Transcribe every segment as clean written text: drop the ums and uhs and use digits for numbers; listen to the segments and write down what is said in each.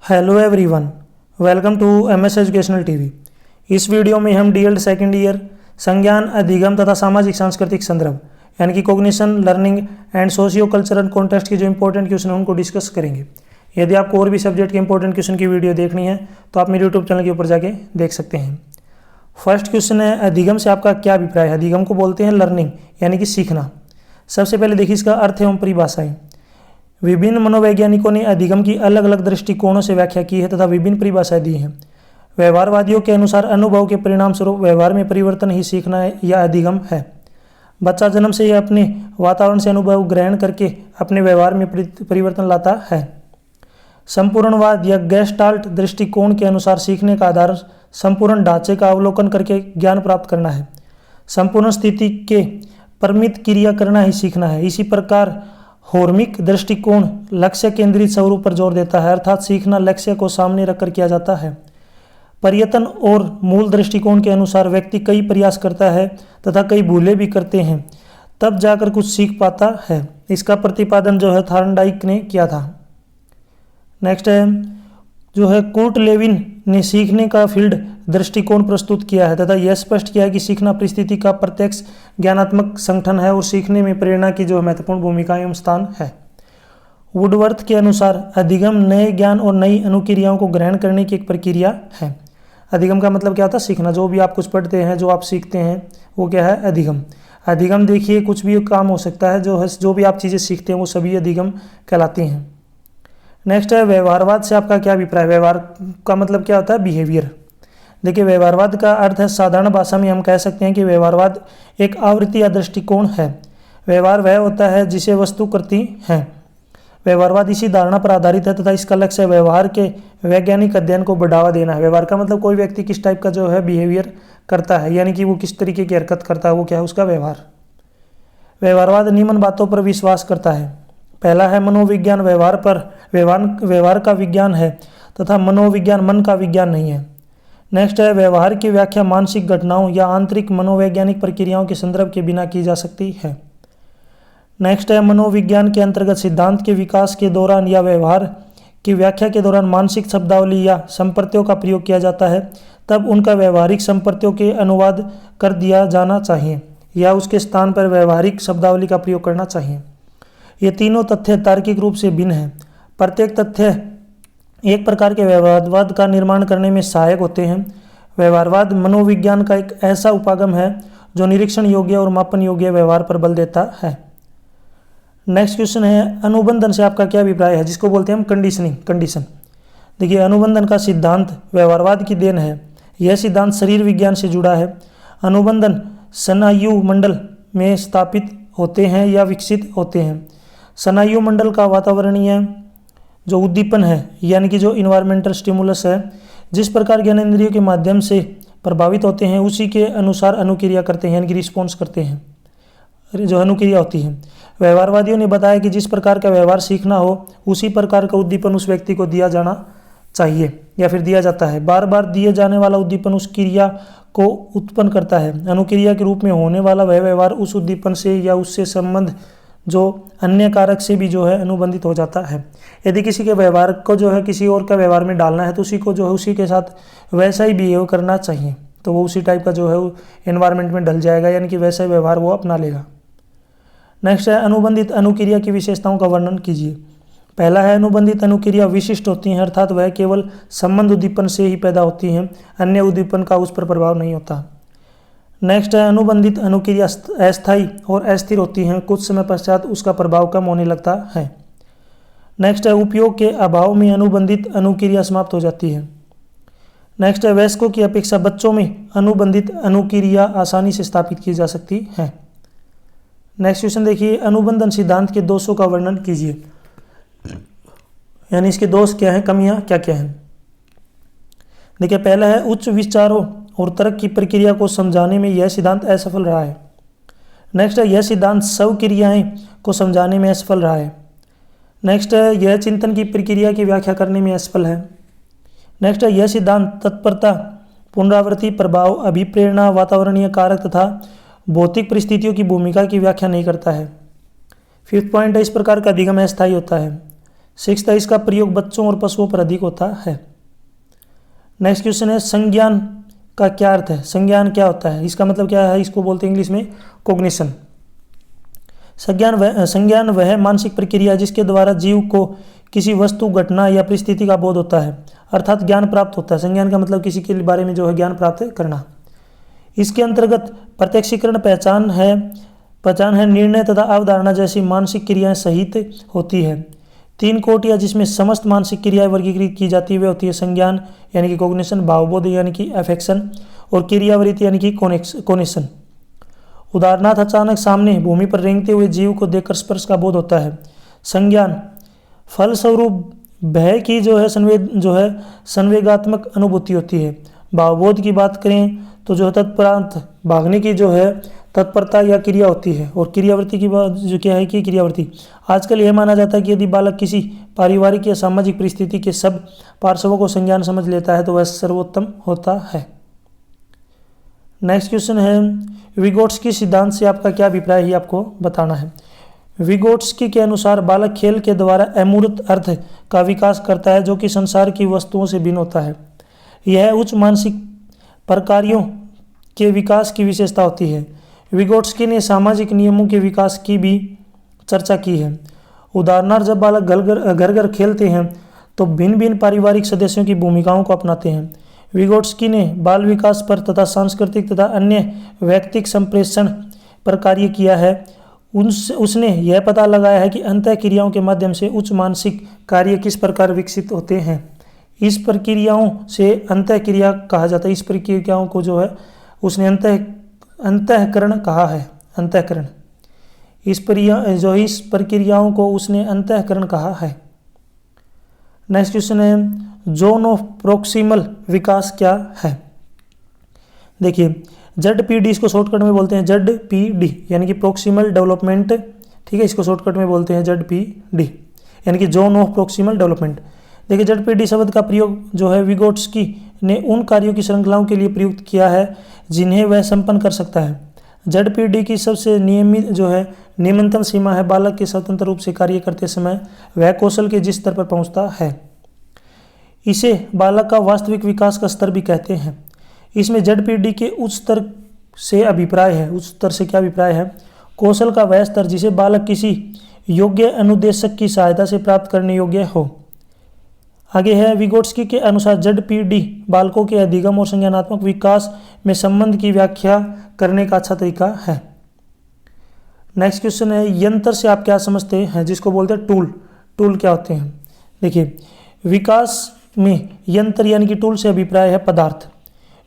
Hello everyone, welcome to MS educational TV. इस video में हम डीएलएड सेकेंड ईयर संज्ञान, अधिगम तथा सामाजिक सांस्कृतिक संदर्भ यानी कि cognition, learning and socio cultural context के जो इंपॉर्टेंट क्वेश्चन हैं उनको डिस्कस करेंगे। यदि आपको और भी सब्जेक्ट के इंपॉर्टेंट क्वेश्चन की वीडियो देखनी है तो आप मेरे यूट्यूब चैनल के ऊपर जाके देख सकते हैं। फर्स्ट क्वेश्चन है, अधिगम से आपका क्या अभिप्राय है। अधिगम को बोलते हैं लर्निंग यानी कि सीखना। सबसे पहले देखिए इसका अर्थ एवं परिभाषाएं। विभिन्न मनोवैज्ञानिकों ने अधिगम की अलग अलग दृष्टिकोणों से व्याख्या की है तथा विभिन्न परिभाषाएं दी हैं। व्यवहारवादियों के अनुसार अनुभव के परिणाम स्वरूप व्यवहार में परिवर्तन ही सीखना है या अधिगम है। बच्चा जन्म से ही अपने वातावरण से अनुभव ग्रहण करके अपने व्यवहार में परिवर्तन लाता है। संपूर्णवाद या गेस्टाल्ट दृष्टिकोण के अनुसार सीखने का आधार संपूर्ण ढांचे का अवलोकन करके ज्ञान प्राप्त करना है। संपूर्ण स्थिति के परिमित क्रिया करना ही सीखना है। इसी प्रकार होर्मिक दृष्टिकोण लक्ष्य केंद्रित स्वरूप पर जोर देता है, अर्थात सीखना लक्ष्य को सामने रखकर किया जाता है। पर्यतन और मूल दृष्टिकोण के अनुसार व्यक्ति कई प्रयास करता है तथा कई भूलें भी करते हैं, तब जाकर कुछ सीख पाता है। इसका प्रतिपादन जो है थॉर्नडाइक ने किया था। नेक्स्ट है जो है कुर्ट लेविन ने सीखने का फील्ड दृष्टिकोण प्रस्तुत किया है तथा यह स्पष्ट किया है कि सीखना परिस्थिति का प्रत्यक्ष ज्ञानात्मक संगठन है और सीखने में प्रेरणा की जो महत्वपूर्ण भूमिका एवं स्थान है। वुडवर्थ के अनुसार अधिगम नए ज्ञान और नई अनुक्रियाओं को ग्रहण करने की एक प्रक्रिया है। अधिगम का मतलब क्या होता है? सीखना। जो भी आप कुछ पढ़ते हैं, जो आप सीखते हैं, वो क्या है? अधिगम। अधिगम देखिए कुछ भी काम हो सकता है, जो भी आप चीज़ें सीखते हैं वो सभी अधिगम कहलाती हैं। नेक्स्ट है व्यवहारवाद से आपका क्या अभिप्राय। व्यवहार का मतलब क्या होता है? बिहेवियर। देखिए व्यवहारवाद का अर्थ है, साधारण भाषा में हम कह सकते हैं कि व्यवहारवाद एक आवृत्ति या दृष्टिकोण है। व्यवहार वह होता है जिसे वस्तु करती है। व्यवहारवाद इसी धारणा पर आधारित है तथा इसका लक्ष्य व्यवहार के वैज्ञानिक अध्ययन को बढ़ावा देना है। व्यवहार का मतलब कोई व्यक्ति किस टाइप का जो है बिहेवियर करता है, यानी कि वो किस तरीके की हरकत करता है, वो क्या है उसका व्यवहार। व्यवहारवाद निम्न बातों पर विश्वास करता है। पहला है मनोविज्ञान व्यवहार का विज्ञान है तथा मनोविज्ञान मन का विज्ञान नहीं है। नेक्स्ट है व्यवहार की व्याख्या मानसिक घटनाओं या आंतरिक मनोवैज्ञानिक प्रक्रियाओं के संदर्भ के बिना की जा सकती है। नेक्स्ट है मनोविज्ञान के अंतर्गत सिद्धांत के विकास के दौरान या व्यवहार की व्याख्या के दौरान मानसिक शब्दावली या संप्रत्यों का प्रयोग किया जाता है, तब उनका व्यवहारिक संप्रत्यों के अनुवाद कर दिया जाना चाहिए या उसके स्थान पर व्यवहारिक शब्दावली का प्रयोग करना चाहिए। ये तीनों तथ्य तार्किक रूप से भिन्न हैं। प्रत्येक तथ्य एक प्रकार के व्यवहारवाद का निर्माण करने में सहायक होते हैं। व्यवहारवाद मनोविज्ञान का एक ऐसा उपागम है जो निरीक्षण योग्य और मापन योग्य व्यवहार पर बल देता है। नेक्स्ट क्वेश्चन है, अनुबंधन से आपका क्या अभिप्राय है, जिसको बोलते हैं हम कंडीशन। देखिए अनुबंधन का सिद्धांत व्यवहारवाद की देन है। यह सिद्धांत शरीर विज्ञान से जुड़ा है। अनुबंधन स्नायु मंडल में स्थापित होते हैं या विकसित होते हैं। स्नायु मंडल का वातावरणीय जो उद्दीपन है, यानी कि जो इन्वायरमेंटल स्टिमुलस है, जिस प्रकार ज्ञानेंद्रियों के माध्यम से प्रभावित होते हैं उसी के अनुसार अनुक्रिया करते हैं, यानी कि रिस्पॉन्स करते हैं, जो अनुक्रिया होती है। व्यवहारवादियों ने बताया कि जिस प्रकार का व्यवहार सीखना हो उसी प्रकार का उद्दीपन उस व्यक्ति को दिया जाना चाहिए या फिर दिया जाता है। बार बार दिए जाने वाला उद्दीपन उस क्रिया को उत्पन्न करता है। अनुक्रिया के रूप में होने वाला वह व्यवहार उस उद्दीपन से या उससे संबंध जो अन्य कारक से भी जो है अनुबंधित हो जाता है। यदि किसी के व्यवहार को जो है किसी और का व्यवहार में डालना है तो उसी को जो है उसी के साथ वैसा ही बिहेव करना चाहिए, तो वो उसी टाइप का जो है एनवायरनमेंट में ढल जाएगा, यानी कि वैसा ही व्यवहार वो अपना लेगा। नेक्स्ट है अनुबंधित अनुक्रिया की विशेषताओं का वर्णन कीजिए। पहला है अनुबंधित अनुक्रिया विशिष्ट होती हैं, अर्थात वह केवल संबंध उद्दीपन से ही पैदा होती हैं, अन्य उद्दीपन का उस पर प्रभाव नहीं होता। नेक्स्ट है अनुबंधित अनुक्रिया अस्थायी और अस्थिर होती हैं, कुछ समय पश्चात उसका प्रभाव कम होने लगता है। नेक्स्ट है उपयोग के अभाव में अनुबंधित अनुक्रिया समाप्त हो जाती है। नेक्स्ट है वयस्कों की अपेक्षा बच्चों में अनुबंधित अनुक्रिया आसानी से स्थापित की जा सकती है। नेक्स्ट क्वेश्चन देखिए, अनुबंधन सिद्धांत के दोषों का वर्णन कीजिए, यानी इसके दोष क्या हैं, कमियां क्या क्या हैं। देखिए पहला है उच्च विचारों और तर्क की प्रक्रिया को समझाने में यह सिद्धांत असफल रहा है। नेक्स्ट है यह सिद्धांत सब क्रियाएं को समझाने में असफल रहा है। नेक्स्ट है यह चिंतन की प्रक्रिया की व्याख्या करने में असफल है। नेक्स्ट है यह सिद्धांत तत्परता, पुनरावृत्ति, प्रभाव, अभिप्रेरणा, वातावरणीय कारक तथा भौतिक परिस्थितियों की भूमिका की व्याख्या नहीं करता है। फिफ्थ पॉइंट है इस प्रकार का अधिगम अस्थायी होता है। सिक्स्थ है, इसका प्रयोग बच्चों और पशुओं पर अधिक होता है। नेक्स्ट क्वेश्चन है, संज्ञान का क्या अर्थ है? संज्ञान क्या होता है? इसका मतलब क्या है? इसको बोलते हैं इंग्लिश में कॉग्निशन। संज्ञान वह मानसिक प्रक्रिया है जिसके द्वारा जीव को किसी वस्तु, घटना या परिस्थिति का बोध होता है, अर्थात ज्ञान प्राप्त होता है। संज्ञान का मतलब किसी के बारे में जो है ज्ञान प्राप्त करना। इसके अंतर्गत प्रत्यक्षीकरण पहचान है निर्णय तथा अवधारणा जैसी मानसिक क्रियाएं सहित होती है। 3 कोटियाँ जिसमें समस्त मानसिक क्रियाएं वर्गीकृत की जाती है होती है संज्ञान यानी कि कॉग्निशन, भावबोध यानी कि अफेक्शन और क्रियावृत्ति यानी कि कोनिशन। उदाहरणार्थ, अचानक सामने भूमि पर रेंगते हुए जीव को देखकर स्पर्श का बोध होता है। संज्ञान फलस्वरूप भय की जो है संवेगात्मक अनुभूति होती है। भावबोध की बात करें तो जो है तत्परांत भागने की जो है तत्परता या क्रिया होती है। और क्रियावृत्ति की बात जो क्या है कि क्रियावृत्ति, आजकल यह माना जाता है कि यदि बालक किसी पारिवारिक या सामाजिक परिस्थिति के सब पार्श्वों को संज्ञान समझ लेता है तो वह सर्वोत्तम होता है। नेक्स्ट क्वेश्चन है, विगोट्स्की सिद्धांत से आपका क्या अभिप्राय है, आपको बताना है। विगोट्स्की के अनुसार बालक खेल के द्वारा अमूर्त अर्थ का विकास करता है जो कि संसार की वस्तुओं से भिन्न होता है। यह उच्च मानसिक प्रकारों के विकास की विशेषता होती है। विगोट्स्की ने सामाजिक नियमों के विकास की भी चर्चा की है। उदाहरणार्थ, जब बालक घर घर खेलते हैं तो भिन्न भिन्न पारिवारिक सदस्यों की भूमिकाओं को अपनाते हैं। विगोट्स्की ने बाल विकास पर तथा सांस्कृतिक तथा अन्य वैयक्तिक संप्रेषण पर कार्य किया है। उसने यह पता लगाया है कि अंतः क्रियाओं के माध्यम से उच्च मानसिक कार्य किस प्रकार विकसित होते हैं। इस प्रक्रियाओं से अंतः क्रिया कहा जाता है। इस प्रक्रियाओं को जो है उसने अंतःकरण कहा है। अंतःकरण, इस प्रक्रियाओं को उसने अंतःकरण कहा है। नेक्स्ट क्वेश्चन है, जोन ऑफ प्रोक्सिमल विकास क्या है? देखिए, ZPD इसको शॉर्टकट में बोलते हैं ZPD यानी कि प्रोक्सिमल डेवलपमेंट। ठीक है, इसको शॉर्टकट में बोलते हैं ZPD यानी कि जोन ऑफ प्रोक्सिमल डेवलपमेंट। देखिए, ZPD शब्द का प्रयोग जो है विगोट्स्की ने उन कार्यों की श्रृंखलाओं के लिए प्रयुक्त किया है जिन्हें वह संपन्न कर सकता है। ZPD की सबसे नियमित जो है निम्नतम सीमा है बालक के स्वतंत्र रूप से कार्य करते समय वह कौशल के जिस स्तर पर पहुंचता है। इसे बालक का वास्तविक विकास का स्तर भी कहते हैं। इसमें ZPD के उच्च स्तर से अभिप्राय है। उच्च स्तर से क्या अभिप्राय है? कौशल का वह स्तर जिसे बालक किसी योग्य अनुदेशक की सहायता से प्राप्त करने योग्य हो। आगे है, विगोट्स्की के अनुसार ZPD बालकों के अधिगम और संज्ञानात्मक विकास में संबंध की व्याख्या करने का अच्छा तरीका है। नेक्स्ट क्वेश्चन है, यंत्र से आप क्या समझते हैं, जिसको बोलते हैं टूल। टूल क्या होते हैं? देखिए, विकास में यंत्र यानी कि टूल से अभिप्राय है पदार्थ।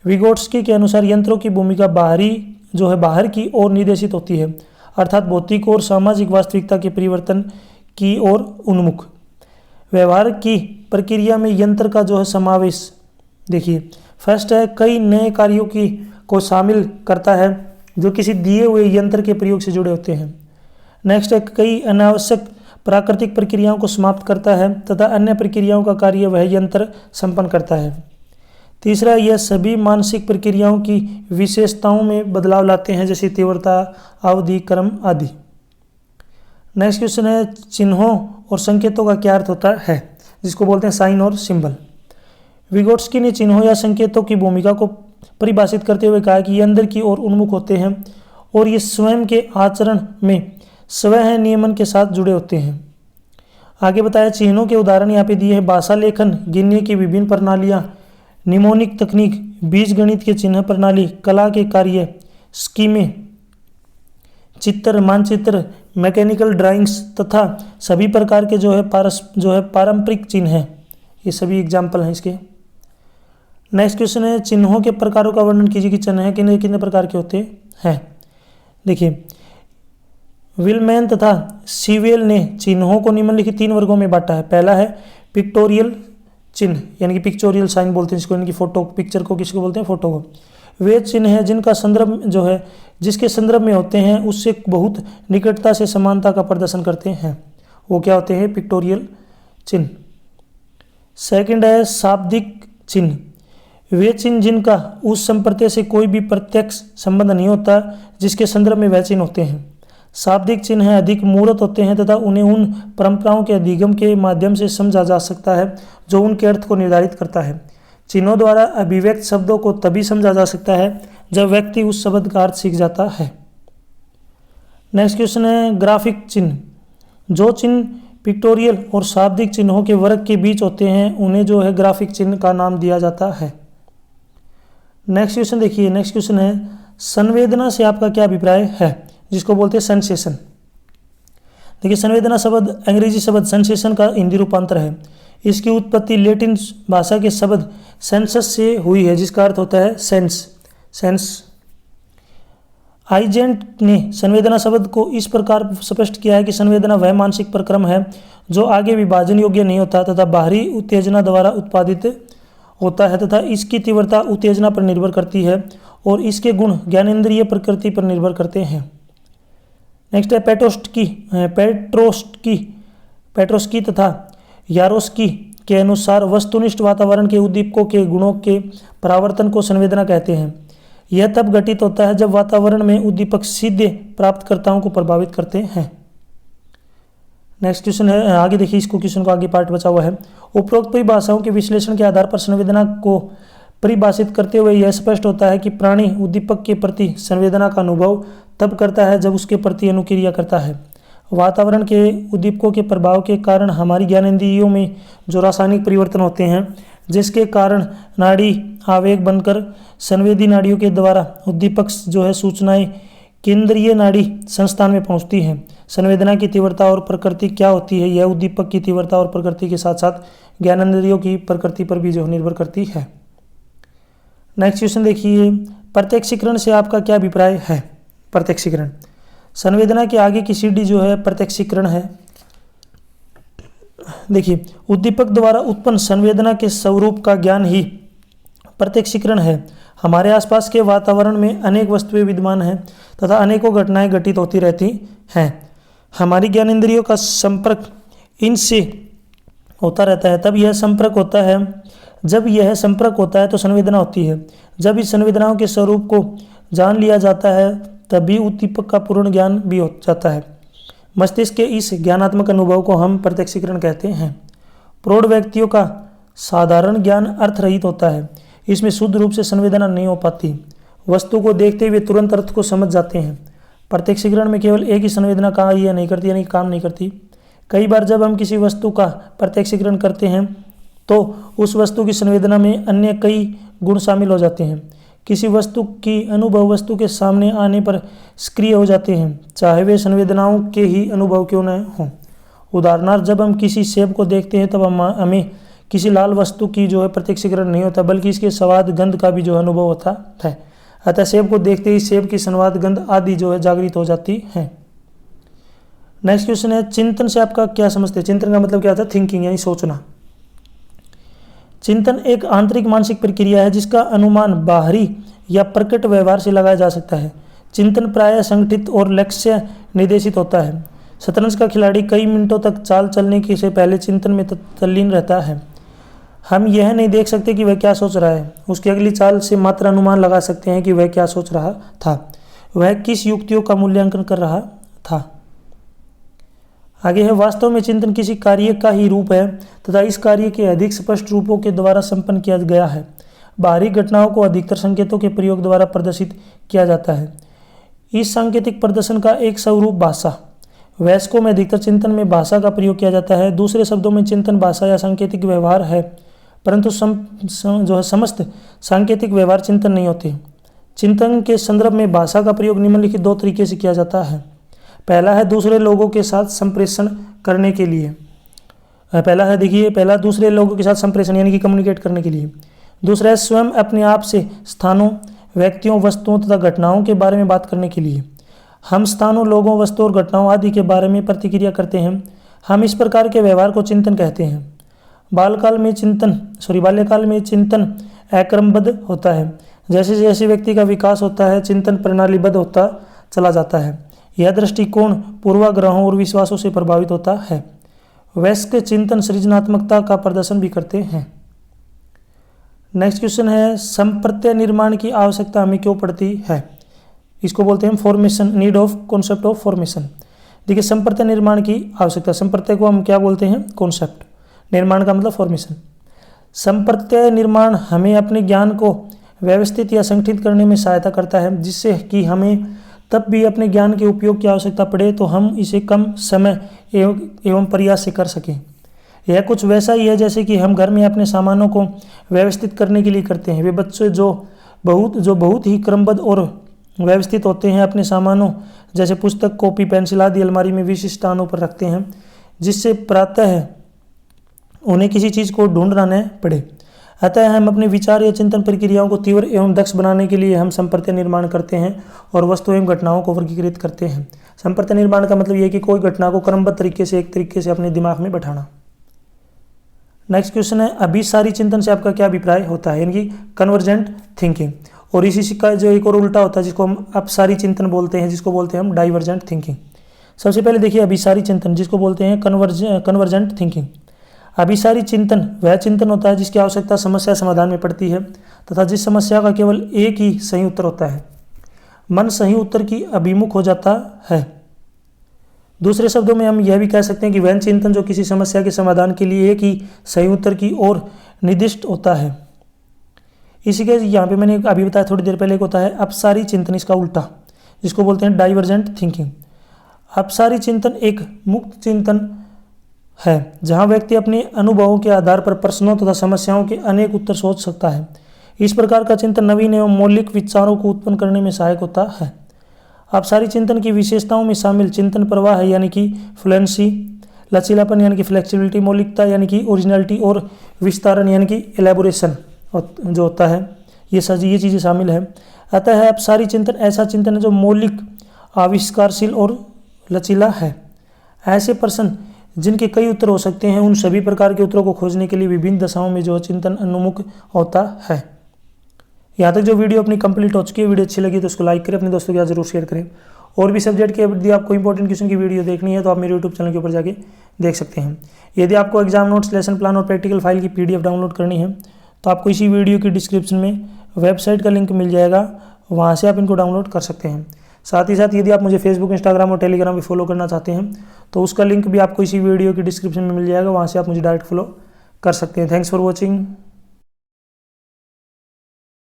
विगोट्स्की के अनुसार यंत्रों की भूमिका बाहर की ओर निर्देशित होती है, अर्थात भौतिक और सामाजिक वास्तविकता के परिवर्तन की ओर उन्मुख। व्यवहार की प्रक्रिया में यंत्र का जो है समावेश, देखिए, फर्स्ट है कई नए कार्यों को शामिल करता है जो किसी दिए हुए यंत्र के प्रयोग से जुड़े होते हैं। नेक्स्ट है कई अनावश्यक प्राकृतिक प्रक्रियाओं को समाप्त करता है तथा अन्य प्रक्रियाओं का कार्य वह यंत्र संपन्न करता है। तीसरा, यह सभी मानसिक प्रक्रियाओं की विशेषताओं में बदलाव लाते हैं जैसे तीव्रता, अवधि, क्रम आदि। नेक्स्ट क्वेश्चन है, चिन्हों और संकेतों का क्या अर्थ होता है, जिसको बोलते हैं साइन और सिंबल। विगोट्स्की ने चिन्हों या संकेतों की भूमिका को परिभाषित करते हुए कहा कि ये अंदर की ओर उन्मुख होते हैं और ये स्वयं के आचरण में स्वयं नियमन के साथ जुड़े होते हैं। आगे बताया, चिन्हों के उदाहरण यहाँ पे दिए हैं, भाषा लेखन, गिनने की विभिन्न प्रणालियाँ, निमोनिक तकनीक, बीजगणित के चिन्ह प्रणाली, कला के कार्य, स्कीमें, चित्र, मानचित्र, मैकेनिकल ड्राइंग्स तथा सभी प्रकार के जो है पारंपरिक चिन्ह हैं। ये सभी एग्जाम्पल हैं इसके। नेक्स्ट क्वेश्चन है, चिन्हों के प्रकारों का वर्णन कीजिए कि चिन्ह कितने कितने प्रकार के होते हैं। देखिए, विलमैन तथा सीवेल ने चिन्हों को निम्नलिखित 3 वर्गों में बांटा है। पहला है पिक्टोरियल चिन्ह यानी कि पिक्चोरियल साइन बोलते हैं इसको, यानी कि फोटो, पिक्चर को किसको बोलते हैं, फोटो को। वे चिन्ह हैं जिनका संदर्भ जो है जिसके संदर्भ में होते हैं उससे बहुत निकटता से समानता का प्रदर्शन करते हैं, वो क्या होते हैं, पिक्टोरियल चिन्ह। सेकंड है शाब्दिक चिन्ह, वे चिन्ह जिनका उस संप्रत्यय से कोई भी प्रत्यक्ष संबंध नहीं होता जिसके संदर्भ में वह चिन्ह होते हैं। शाब्दिक चिन्ह अधिक मूर्त होते हैं तथा उन्हें उन परंपराओं के अधिगम के माध्यम से समझा जा सकता है जो उनके अर्थ को निर्धारित करता है। चिन्हों द्वारा अभिव्यक्त शब्दों को तभी समझा जा सकता है जब व्यक्ति उस शब्द का अर्थ सीख जाता है। नेक्स्ट क्वेश्चन है ग्राफिक चिन्ह। जो चिन्ह पिक्टोरियल और शाब्दिक चिन्हों के वर्ग के बीच होते हैं उन्हें जो है ग्राफिक चिन्ह का नाम दिया जाता है। नेक्स्ट क्वेश्चन देखिए, नेक्स्ट क्वेश्चन है संवेदना से आपका क्या अभिप्राय है, जिसको बोलते हैं सेंसेशन। देखिए संवेदना शब्द अंग्रेजी शब्द सेंसेशन का हिंदी रूपांतर है। इसकी उत्पत्ति लैटिन भाषा के शब्द सेंसस से हुई है जिसका अर्थ होता है सेंस। आइजेंट ने संवेदना शब्द को इस प्रकार स्पष्ट किया है कि संवेदना वह मानसिक प्रक्रम है जो आगे विभाजन योग्य नहीं होता तथा बाहरी उत्तेजना द्वारा उत्पादित होता है तथा इसकी तीव्रता उत्तेजना पर निर्भर करती है और इसके गुण ज्ञानेंद्रिय प्रकृति पर निर्भर करते हैं। नेक्स्ट है पेट्रोस्की तथा यारोस्की के अनुसार वस्तुनिष्ठ वातावरण के उद्दीपकों के गुणों के परावर्तन को संवेदना कहते हैं। यह तब घटित होता है जब वातावरण में उद्दीपक सीधे प्राप्तकर्ताओं को प्रभावित करते हैं। नेक्स्ट क्वेश्चन है, आगे देखिए इसको क्वेश्चन को आगे पार्ट बचा हुआ है। उपरोक्त परिभाषाओं के विश्लेषण के आधार पर संवेदना को परिभाषित करते हुए यह स्पष्ट होता है कि प्राणी उद्दीपक के प्रति संवेदना का अनुभव तब करता है जब उसके प्रति अनुक्रिया करता है। वातावरण के उद्दीपकों के प्रभाव के कारण हमारी ज्ञानेंद्रियों में जो रासायनिक परिवर्तन होते हैं जिसके कारण नाड़ी आवेग बनकर संवेदी नाड़ियों के द्वारा उद्दीपक जो है सूचनाएं केंद्रीय नाड़ी संस्थान में पहुंचती हैं। संवेदना की तीव्रता और प्रकृति क्या होती है, यह उद्दीपक की तीव्रता और प्रकृति के साथ साथ ज्ञानेंद्रियों की प्रकृति पर भी जो निर्भर करती है। नेक्स्ट क्वेश्चन देखिए, प्रत्यक्षीकरण से आपका क्या अभिप्राय है। प्रत्यक्षीकरण संवेदना के आगे की सीढ़ी जो है प्रत्यक्षीकरण है। देखिए उद्दीपक द्वारा उत्पन्न संवेदना के स्वरूप का ज्ञान ही प्रत्यक्षीकरण है। हमारे आसपास के वातावरण में अनेक वस्तुएं विद्यमान हैं तथा अनेकों घटनाएं घटित होती रहती हैं। हमारी ज्ञानेंद्रियों का संपर्क इनसे होता रहता है। जब यह संपर्क होता है तो संवेदना होती है। जब इस संवेदनाओं के स्वरूप को जान लिया जाता है तभी उद्दीपक का पूर्ण ज्ञान भी हो जाता है। मस्तिष्क के इस ज्ञानात्मक अनुभव को हम प्रत्यक्षीकरण कहते हैं। प्रौढ़ व्यक्तियों का साधारण ज्ञान अर्थ रहित होता है। इसमें शुद्ध रूप से संवेदना नहीं हो पाती। वस्तु को देखते हुए तुरंत अर्थ को समझ जाते हैं। प्रत्यक्षीकरण में केवल एक ही संवेदना कार्य नहीं करती यानी काम नहीं करती। कई बार जब हम किसी वस्तु का प्रत्यक्षीकरण करते हैं तो उस वस्तु की संवेदना में अन्य कई गुण शामिल हो जाते हैं। किसी वस्तु की अनुभव वस्तु के सामने आने पर सक्रिय हो जाते हैं, चाहे वे संवेदनाओं के ही अनुभव क्यों न हों। उदाहरणार्थ जब हम किसी सेब को देखते हैं तब हमें किसी लाल वस्तु की जो है प्रत्यक्षीकरण नहीं होता बल्कि इसके स्वाद गंध का भी जो अनुभव होता है। अतः सेब को देखते ही सेब की संवाद गंध आदि जो है जागृत हो जाती है। नेक्स्ट क्वेश्चन है, चिंतन से आपका क्या समझते हैं। चिंतन का मतलब क्या होता है, थिंकिंग यानी सोचना। चिंतन एक आंतरिक मानसिक प्रक्रिया है जिसका अनुमान बाहरी या प्रकट व्यवहार से लगाया जा सकता है। चिंतन प्रायः संगठित और लक्ष्य निर्देशित होता है। शतरंज का खिलाड़ी कई मिनटों तक चाल चलने से पहले चिंतन में तल्लीन रहता है। हम यह नहीं देख सकते कि वह क्या सोच रहा है, उसकी अगली चाल से मात्र अनुमान लगा सकते हैं कि वह क्या सोच रहा था, वह किस युक्तियों का मूल्यांकन कर रहा था। आगे है, वास्तव में चिंतन किसी कार्य का ही रूप है तथा इस कार्य के अधिक स्पष्ट रूपों के द्वारा संपन्न किया गया है। बाहरी घटनाओं को अधिकतर संकेतों के प्रयोग द्वारा प्रदर्शित किया जाता है। इस सांकेतिक प्रदर्शन का एक स्वरूप भाषा। वयस्कों में अधिकतर चिंतन में भाषा का प्रयोग किया जाता है। दूसरे शब्दों में चिंतन भाषा या सांकेतिक व्यवहार है, परंतु समस्त सांकेतिक व्यवहार चिंतन नहीं होते। चिंतन के संदर्भ में भाषा का प्रयोग निम्नलिखित दो तरीके से किया जाता है। पहला है दूसरे लोगों के साथ संप्रेषण करने के लिए। पहला दूसरे लोगों के साथ संप्रेषण यानी कि कम्युनिकेट करने के लिए। दूसरा है स्वयं अपने आप से स्थानों, व्यक्तियों, वस्तुओं तथा घटनाओं के बारे में बात करने के लिए। हम स्थानों, लोगों, वस्तुओं और घटनाओं आदि के बारे में प्रतिक्रिया करते हैं। हम इस प्रकार के व्यवहार को चिंतन कहते हैं। बाल्यकाल में चिंतन अक्रमबद्ध होता है। जैसे जैसे व्यक्ति का विकास होता है चिंतन प्रणालीबद्ध होता चला जाता है। यह दृष्टिकोण पूर्वाग्रहों और विश्वासों से प्रभावित होता है। वयस्क चिंतन सृजनात्मकता का प्रदर्शन भी करते हैं। नेक्स्ट क्वेश्चन है, संप्रत्यय निर्माण की आवश्यकता हमें क्यों पड़ती है। इसको बोलते हैं formation, need of concept of formation. देखिए संप्रत्यय निर्माण की आवश्यकता, संप्रत्यय को हम क्या बोलते हैं, कॉन्सेप्ट, निर्माण का मतलब फॉर्मेशन। संप्रत्यय निर्माण हमें अपने ज्ञान को व्यवस्थित या संगठित करने में सहायता करता है, जिससे कि हमें तब भी अपने ज्ञान के उपयोग की आवश्यकता पड़े तो हम इसे कम समय एवं प्रयास से कर सकें। यह कुछ वैसा ही है जैसे कि हम घर में अपने सामानों को व्यवस्थित करने के लिए करते हैं। वे बच्चे जो बहुत ही क्रमबद्ध और व्यवस्थित होते हैं, अपने सामानों जैसे पुस्तक, कॉपी, पेंसिल आदि अलमारी में विशिष्ट स्थानों पर रखते हैं, जिससे प्रातः उन्हें किसी चीज़ को ढूंढना न पड़े। अतः हम अपने विचार या चिंतन प्रक्रियाओं को तीव्र एवं दक्ष बनाने के लिए हम संप्रत्यय निर्माण करते हैं और वस्तु एवं घटनाओं को वर्गीकृत करते हैं। संप्रत्यय निर्माण का मतलब यह है कि कोई घटना को क्रमबद्ध तरीके से एक तरीके से अपने दिमाग में बैठाना। नेक्स्ट क्वेश्चन है, अभिसारी चिंतन से आपका क्या अभिप्राय होता है, यानी कि कन्वर्जेंट थिंकिंग। और इसी का जो एक और उल्टा होता है जिसको हम अपसारी चिंतन बोलते हैं, जिसको बोलते हैं हम डाइवर्जेंट थिंकिंग। सबसे पहले देखिए अभिसारी चिंतन, जिसको बोलते हैं कन्वर्जेंट थिंकिंग। अभिसारी चिंतन वह चिंतन होता है जिसकी आवश्यकता समस्या समाधान में पड़ती है तथा जिस समस्या का केवल एक ही सही उत्तर होता है। मन सही उत्तर की अभिमुख हो जाता है। दूसरे शब्दों में हम यह भी कह सकते हैं कि वह चिंतन जो किसी समस्या के समाधान के लिए एक ही सही उत्तर की ओर निर्दिष्ट होता है। इसी के यहाँ पे मैंने अभी बताया थोड़ी देर पहले, एक होता है अपसारी चिंतन, इसका उल्टा, जिसको बोलते हैं डाइवर्जेंट थिंकिंग। अपसारी चिंतन एक मुक्त चिंतन है जहाँ व्यक्ति अपने अनुभवों के आधार पर प्रश्नों तथा समस्याओं के अनेक उत्तर सोच सकता है। इस प्रकार का चिंतन नवीन एवं मौलिक विचारों को उत्पन्न करने में सहायक होता है। अपसारी चिंतन की विशेषताओं में शामिल चिंतन प्रवाह है, यानी कि फ्लुएंसी, लचीलापन यानी कि फ्लेक्सिबिलिटी, मौलिकता यानी कि ओरिजिनलिटी और विस्तारण यानी कि एलेबोरेशन जो होता है, ये चीज़ें शामिल है। अतः अपसारी चिंतन ऐसा चिंतन है जो मौलिक, आविष्कारशील और लचीला है। ऐसे प्रश्न जिनके कई उत्तर हो सकते हैं, उन सभी प्रकार के उत्तरों को खोजने के लिए विभिन्न दशाओं में जो चिंतन उन्मुख होता है। यहाँ तक जो वीडियो अपनी कंप्लीट हो चुकी है, वीडियो अच्छी लगी तो उसको लाइक करें, अपने दोस्तों के साथ जरूर शेयर करें। और भी सब्जेक्ट के यदि आपको इंपॉर्टेंट क्वेश्चन की वीडियो देखनी है तो आप मेरे यूट्यूब चैनल के ऊपर जाके देख सकते हैं। यदि आपको एग्जाम नोट्स, लेसन प्लान और प्रैक्टिकल फाइल की PDF डाउनलोड करनी है तो आपको इसी वीडियो की डिस्क्रिप्शन में वेबसाइट का लिंक मिल जाएगा, वहाँ से आप इनको डाउनलोड कर सकते हैं। साथ ही साथ यदि आप मुझे फेसबुक, इंस्टाग्राम और टेलीग्राम पे फॉलो करना चाहते हैं तो उसका लिंक भी आपको इसी वीडियो की डिस्क्रिप्शन में मिल जाएगा, वहाँ से आप मुझे डायरेक्ट फॉलो कर सकते हैं। Thanks for watching.